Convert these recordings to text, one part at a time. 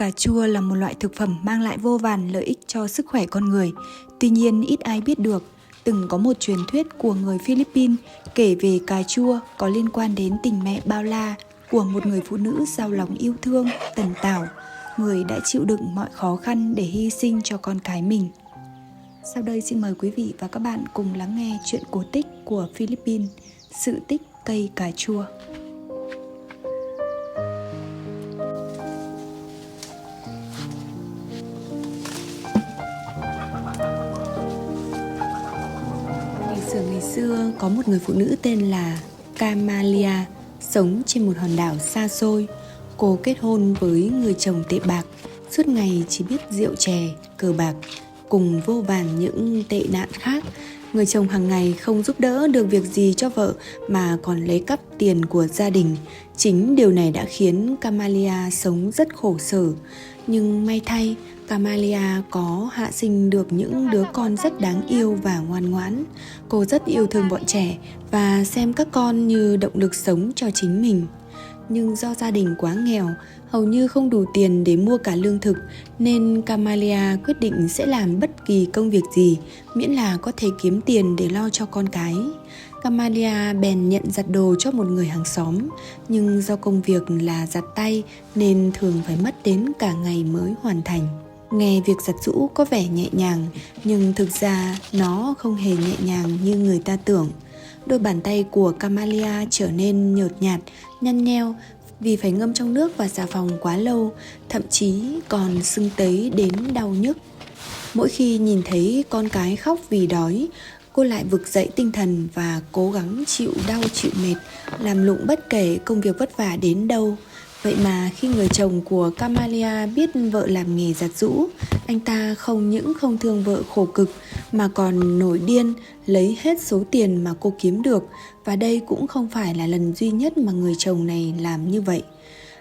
Cà chua là một loại thực phẩm mang lại vô vàn lợi ích cho sức khỏe con người. Tuy nhiên ít ai biết được, từng có một truyền thuyết của người Philippines kể về cà chua có liên quan đến tình mẹ bao la của một người phụ nữ giàu lòng yêu thương, tần tảo, người đã chịu đựng mọi khó khăn để hy sinh cho con cái mình. Sau đây xin mời quý vị và các bạn cùng lắng nghe chuyện cổ tích của Philippines, sự tích cây cà chua. Ngày xưa có một người phụ nữ tên là Camalia sống trên một hòn đảo xa xôi. Cô kết hôn với người chồng tệ bạc, suốt ngày chỉ biết rượu chè, cờ bạc cùng vô vàn những tệ nạn khác. Người chồng hàng ngày không giúp đỡ được việc gì cho vợ mà còn lấy cắp tiền của gia đình. Chính điều này đã khiến Camalia sống rất khổ sở. Nhưng may thay, Camalia có hạ sinh được những đứa con rất đáng yêu và ngoan ngoãn. Cô rất yêu thương bọn trẻ và xem các con như động lực sống cho chính mình. Nhưng do gia đình quá nghèo, hầu như không đủ tiền để mua cả lương thực, nên Camalia quyết định sẽ làm bất kỳ công việc gì, miễn là có thể kiếm tiền để lo cho con cái. Camalia bèn nhận giặt đồ cho một người hàng xóm, nhưng do công việc là giặt tay nên thường phải mất đến cả ngày mới hoàn thành. Nghe việc giặt giũ có vẻ nhẹ nhàng, nhưng thực ra nó không hề nhẹ nhàng như người ta tưởng. Đôi bàn tay của Camalia trở nên nhợt nhạt, nhăn nheo vì phải ngâm trong nước và xà phòng quá lâu, thậm chí còn sưng tấy đến đau nhức. Mỗi khi nhìn thấy con cái khóc vì đói, cô lại vực dậy tinh thần và cố gắng chịu đau chịu mệt, làm lụng bất kể công việc vất vả đến đâu. Vậy mà khi người chồng của Camalia biết vợ làm nghề giặt giũ, anh ta không những không thương vợ khổ cực mà còn nổi điên lấy hết số tiền mà cô kiếm được. Và đây cũng không phải là lần duy nhất mà người chồng này làm như vậy.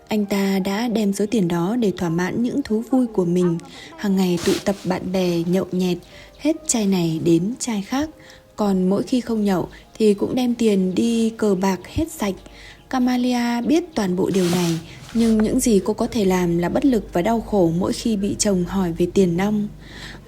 Anh ta đã đem số tiền đó để thỏa mãn những thú vui của mình, hàng ngày tụ tập bạn bè nhậu nhẹt, hết chai này đến chai khác. Còn mỗi khi không nhậu thì cũng đem tiền đi cờ bạc hết sạch. Camalia biết toàn bộ điều này, nhưng những gì cô có thể làm là bất lực và đau khổ mỗi khi bị chồng hỏi về tiền nong.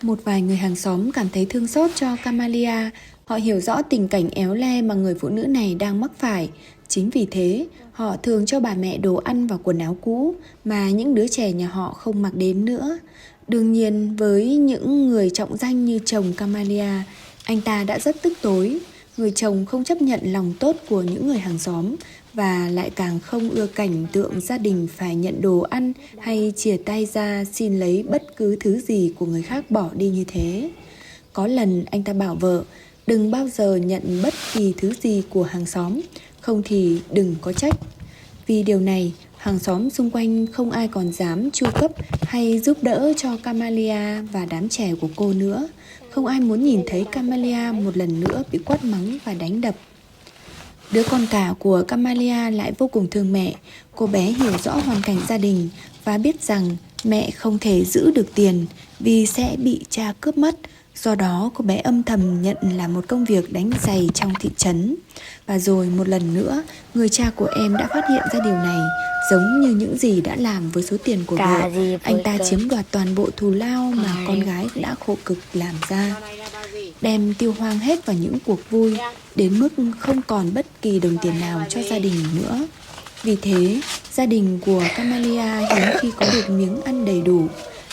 Một vài người hàng xóm cảm thấy thương xót cho Camalia. Họ hiểu rõ tình cảnh éo le mà người phụ nữ này đang mắc phải. Chính vì thế, họ thường cho bà mẹ đồ ăn và quần áo cũ mà những đứa trẻ nhà họ không mặc đến nữa. Đương nhiên, với những người trọng danh như chồng Camalia, anh ta đã rất tức tối. Người chồng không chấp nhận lòng tốt của những người hàng xóm và lại càng không ưa cảnh tượng gia đình phải nhận đồ ăn hay chìa tay ra xin lấy bất cứ thứ gì của người khác bỏ đi như thế. Có lần anh ta bảo vợ đừng bao giờ nhận bất kỳ thứ gì của hàng xóm, không thì đừng có trách. Vì điều này, hàng xóm xung quanh không ai còn dám chu cấp hay giúp đỡ cho Camalia và đám trẻ của cô nữa. Không ai muốn nhìn thấy Camalia một lần nữa bị quát mắng và đánh đập. Đứa con cả của Camalia lại vô cùng thương mẹ. Cô bé hiểu rõ hoàn cảnh gia đình và biết rằng mẹ không thể giữ được tiền vì sẽ bị cha cướp mất. Do đó cô bé âm thầm nhận là một công việc đánh giày trong thị trấn. Và rồi một lần nữa, người cha của em đã phát hiện ra điều này. Giống như những gì đã làm với số tiền của vợ, anh ta chiếm đoạt toàn bộ thù lao mà con gái đã khổ cực làm ra, đem tiêu hoang hết vào những cuộc vui, đến mức không còn bất kỳ đồng tiền nào cho gia đình nữa. Vì thế, gia đình của Camalia hiếm khi có được miếng ăn đầy đủ.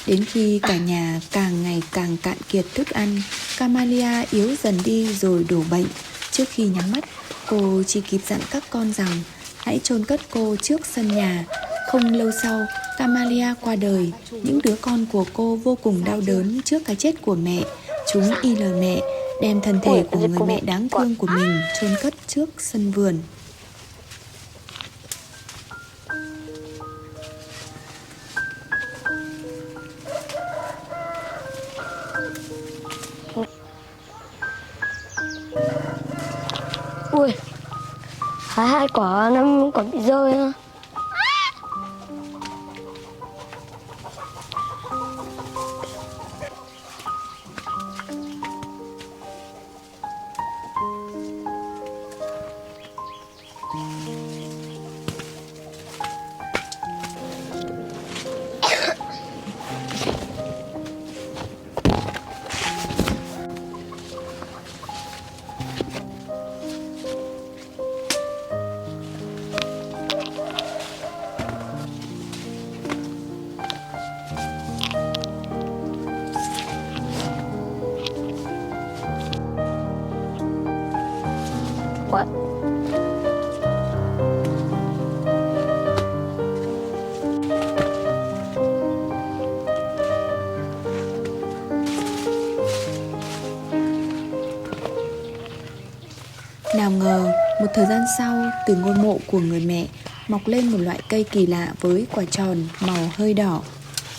Đến khi cả nhà càng ngày càng cạn kiệt thức ăn, Camalia yếu dần đi rồi đổ bệnh. Trước khi nhắm mắt, cô chỉ kịp dặn các con rằng hãy chôn cất cô trước sân nhà. Không lâu sau, Camalia qua đời. Những đứa con của cô vô cùng đau đớn trước cái chết của mẹ. Chúng y lời mẹ, đem thân thể của người mẹ đáng thương của mình chôn cất trước sân vườn. Ui, hai quả nó còn bị rơi á. ngờ, một thời gian sau, từ ngôi mộ của người mẹ mọc lên một loại cây kỳ lạ với quả tròn màu hơi đỏ.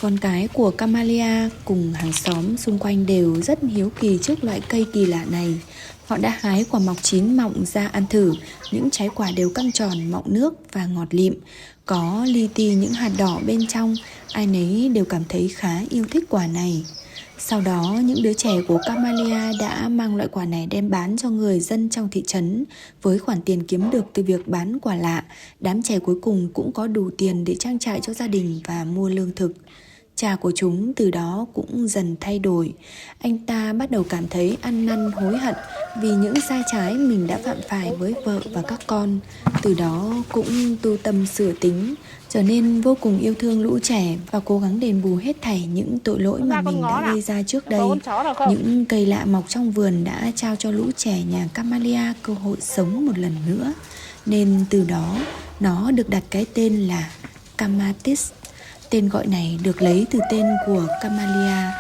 Con cái của Camellia cùng hàng xóm xung quanh đều rất hiếu kỳ trước loại cây kỳ lạ này. Họ đã hái quả mọc chín mọng ra ăn thử. Những trái quả đều căng tròn, mọng nước và ngọt lịm, có li ti những hạt đỏ bên trong. Ai nấy đều cảm thấy khá yêu thích quả này. Sau đó, những đứa trẻ của Camellia đã mang loại quả này đem bán cho người dân trong thị trấn. Với khoản tiền kiếm được từ việc bán quả lạ, đám trẻ cuối cùng cũng có đủ tiền để trang trải cho gia đình và mua lương thực. Cha của chúng từ đó cũng dần thay đổi. Anh ta bắt đầu cảm thấy ăn năn hối hận vì những sai trái mình đã phạm phải với vợ và các con. Từ đó cũng tu tâm sửa tính, trở nên vô cùng yêu thương lũ trẻ và cố gắng đền bù hết thảy những tội lỗi mà mình đã gây ra trước đây. Những cây lạ mọc trong vườn đã trao cho lũ trẻ nhà Camellia cơ hội sống một lần nữa, nên từ đó nó được đặt cái tên là Camatis. Tên gọi này được lấy từ tên của Camellia,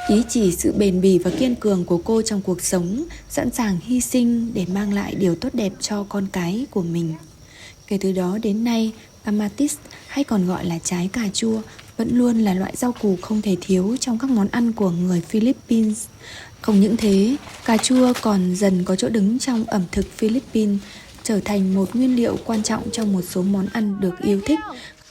ý chỉ sự bền bỉ và kiên cường của cô trong cuộc sống, sẵn sàng hy sinh để mang lại điều tốt đẹp cho con cái của mình. Kể từ đó đến nay, Camatis hay còn gọi là trái cà chua vẫn luôn là loại rau củ không thể thiếu trong các món ăn của người Philippines. Không những thế, cà chua còn dần có chỗ đứng trong ẩm thực Philippines, trở thành một nguyên liệu quan trọng trong một số món ăn được yêu thích.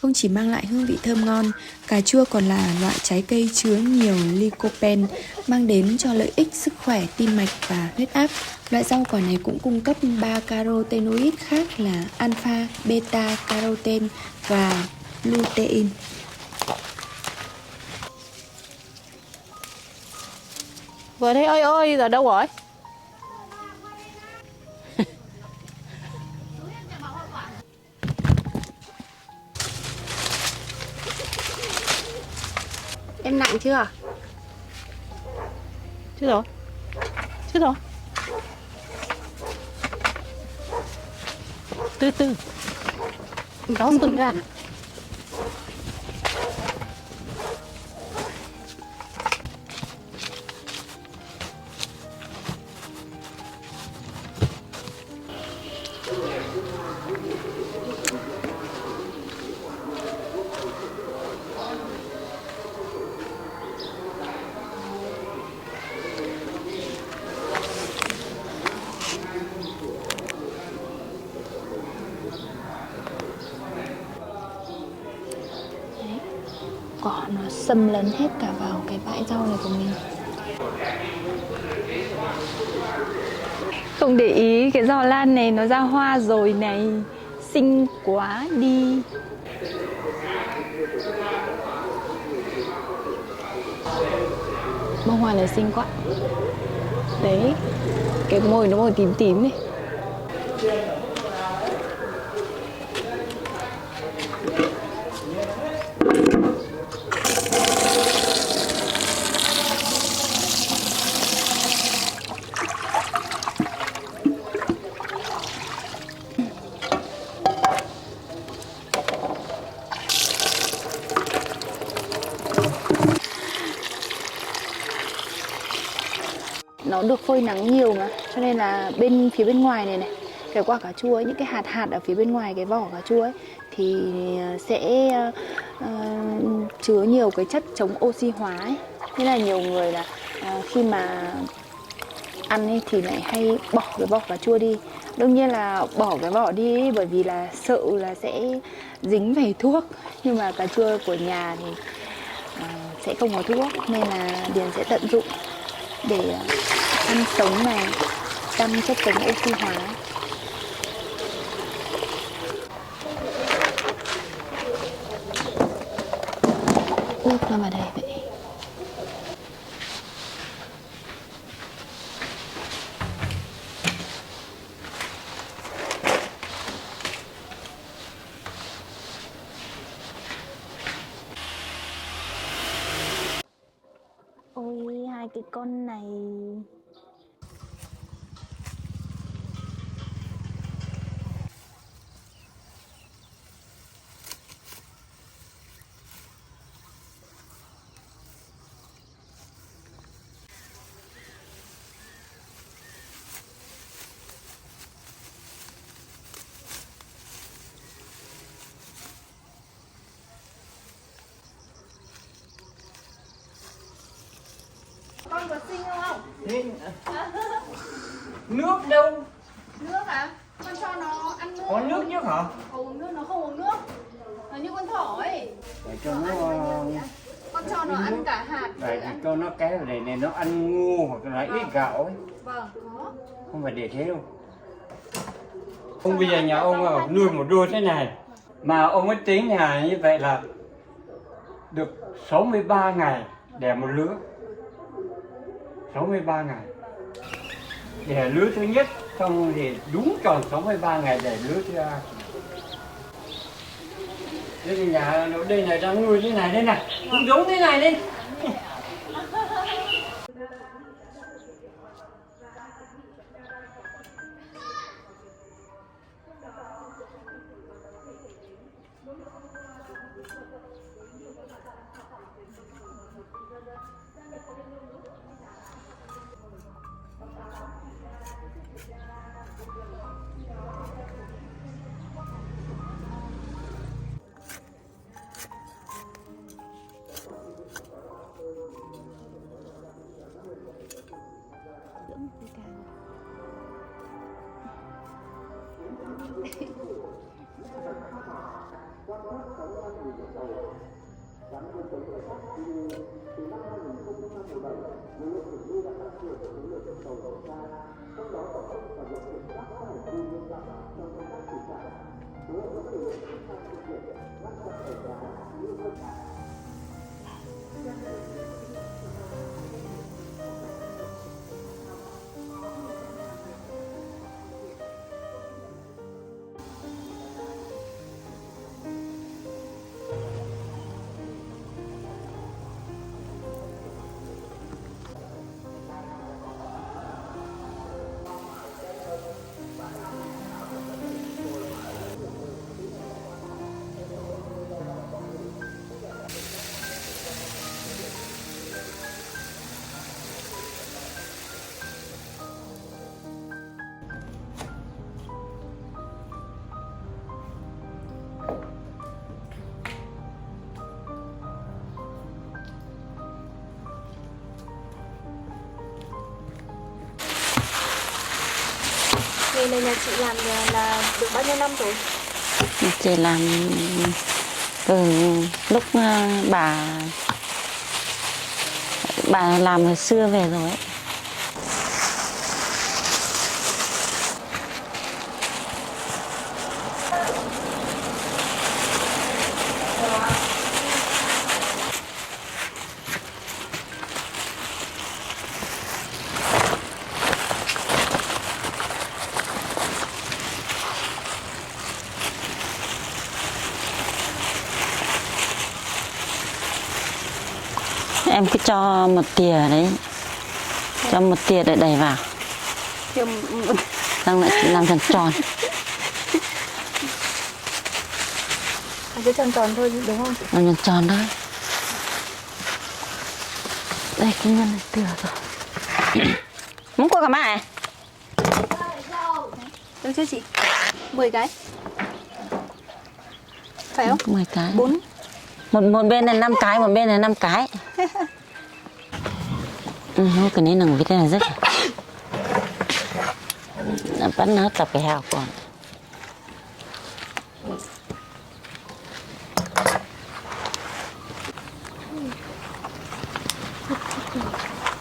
Không chỉ mang lại hương vị thơm ngon, cà chua còn là loại trái cây chứa nhiều lycopene, mang đến cho lợi ích sức khỏe tim mạch và huyết áp. Loại rau quả này cũng cung cấp 3 carotenoid khác là alpha, beta carotene và lutein. Vừa thấy ơi ơi giờ đâu rồi? Em nặng chưa? Chưa rồi. Chưa rồi. Từ từ. Đó sụn ra. Cỏ nó xâm lấn hết cả vào cái bãi rau này của mình. Không để ý cái giò lan này nó ra hoa rồi này. Xinh quá đi. Bông hoa này xinh quá. Đấy, cái môi nó màu tím tím này. Nó được phơi nắng nhiều mà, cho nên là phía bên ngoài này cái quả cà chua ấy, những cái hạt ở phía bên ngoài cái vỏ cà chua ấy thì sẽ chứa nhiều cái chất chống oxy hóa ấy. Thế là nhiều người là khi mà ăn ấy thì lại hay bỏ cái vỏ cà chua đi. Đương nhiên là bỏ cái vỏ đi ấy, bởi vì là sợ là sẽ dính về thuốc. Nhưng mà cà chua của nhà thì sẽ không có thuốc, nên là Điền sẽ tận dụng để ăn sống này, tăng chất chống oxy hóa. Ướp nó vào đây vậy. Ôi, hai cái con này. sinh không? Nước đâu? Nước à? Con cho nó ăn nước. Có nước chứ hả? Uống nước, nó không uống nước. Nó như con thỏ ấy. Để cho nó Con cho nó ăn cả hạt. để cho nó cái này nó ăn ngô hoặc là ít gạo ấy. Vâng, có. Không phải để thế đâu. Ông bây giờ nhà ông nuôi một đôi thế này mà ông ấy tính nhà như vậy là được 63 ngày đẻ một lứa. 63 ngày. Đẻ lứa thứ nhất xong thì đúng tròn 63 ngày đẻ lứa thứ hai. Đây là nhà đây này đang nuôi thế này đây này, cũng giống thế này đây. Nghề này nhà chị làm là được bao nhiêu năm rồi? Chị làm từ lúc bà làm hồi xưa về rồi ấy. Em cứ cho một thìa đấy, cho một thìa để đẩy vào, xong lại làm thành tròn. Cứ tròn tròn thôi đúng không? Làm thành tròn thôi. Đây cái nhân này thừa rồi. Muốn qua cả mẹ? Được chưa chị? 10 cái. Phải không? 10 cái. 4. Một bên này 5 cái, một bên này 5 cái. Cái này nằng cái này rất. Bắt nó tập cái hào còn.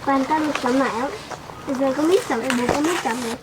Quan tâm được chấm mẹ không? Bây giờ có mít chấm em bố có mít chấm này.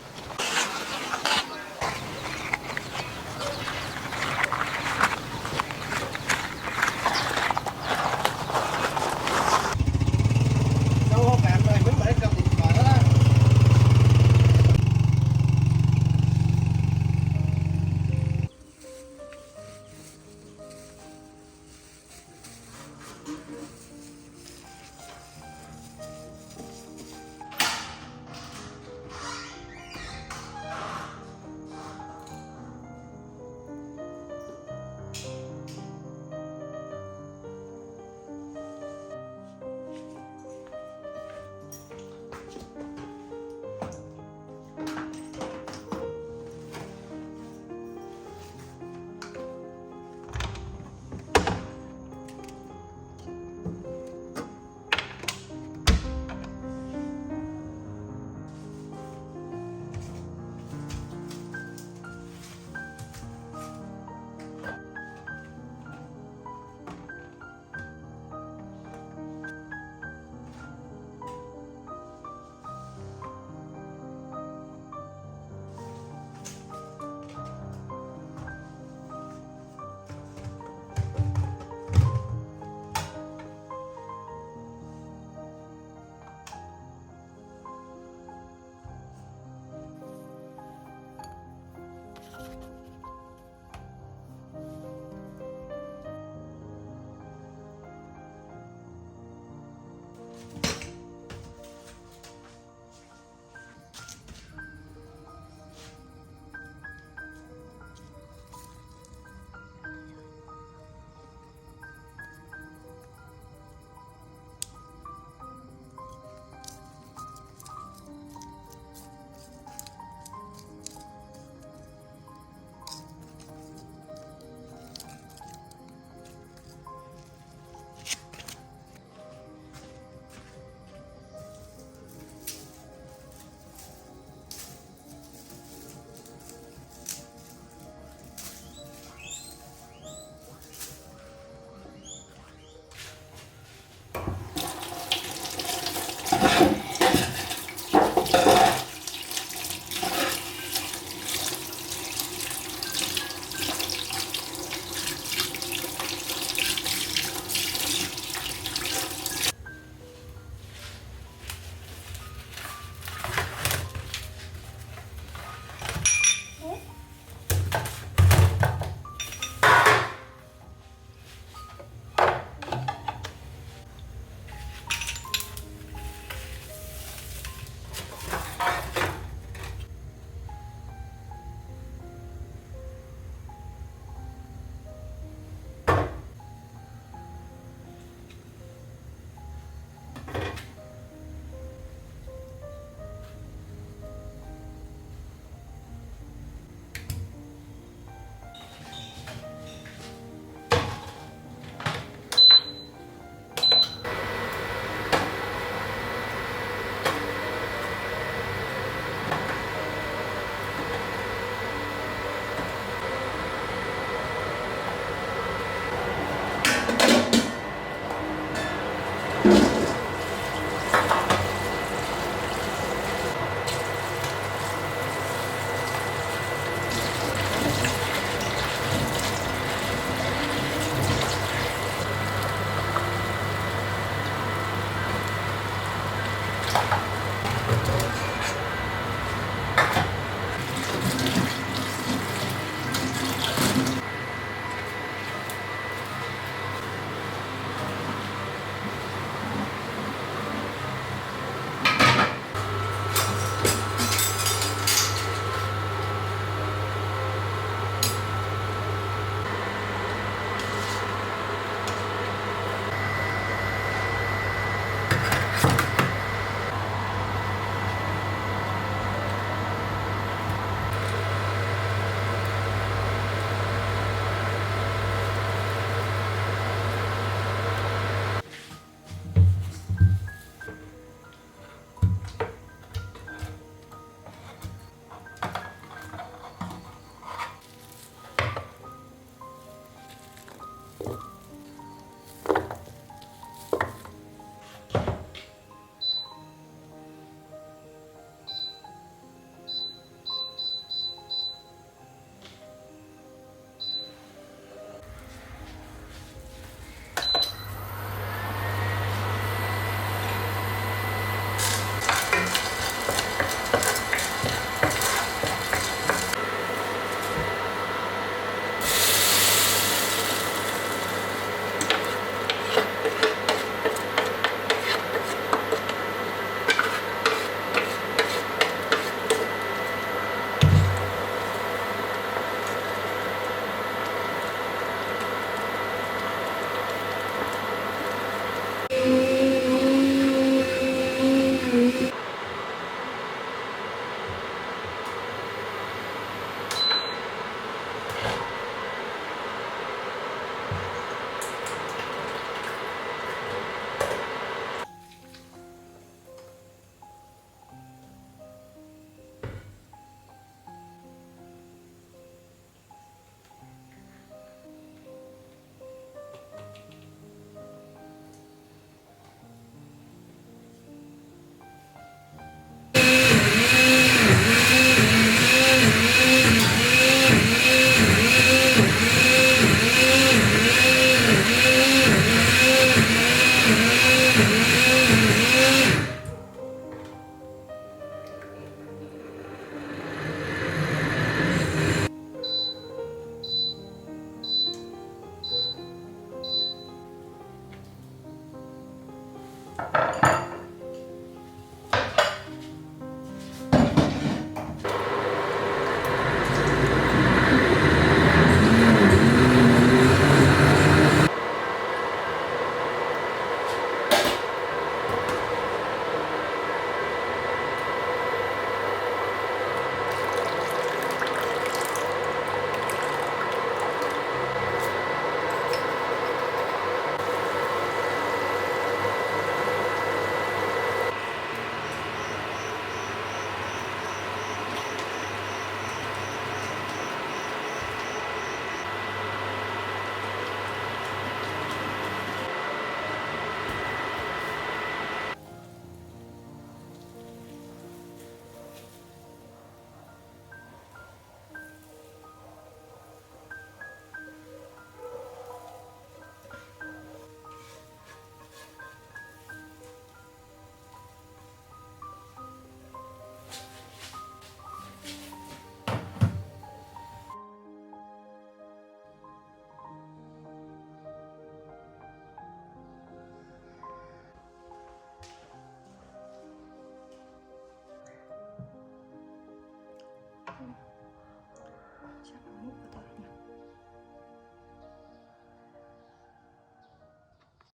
Chắc là múc vào thôi nhỉ.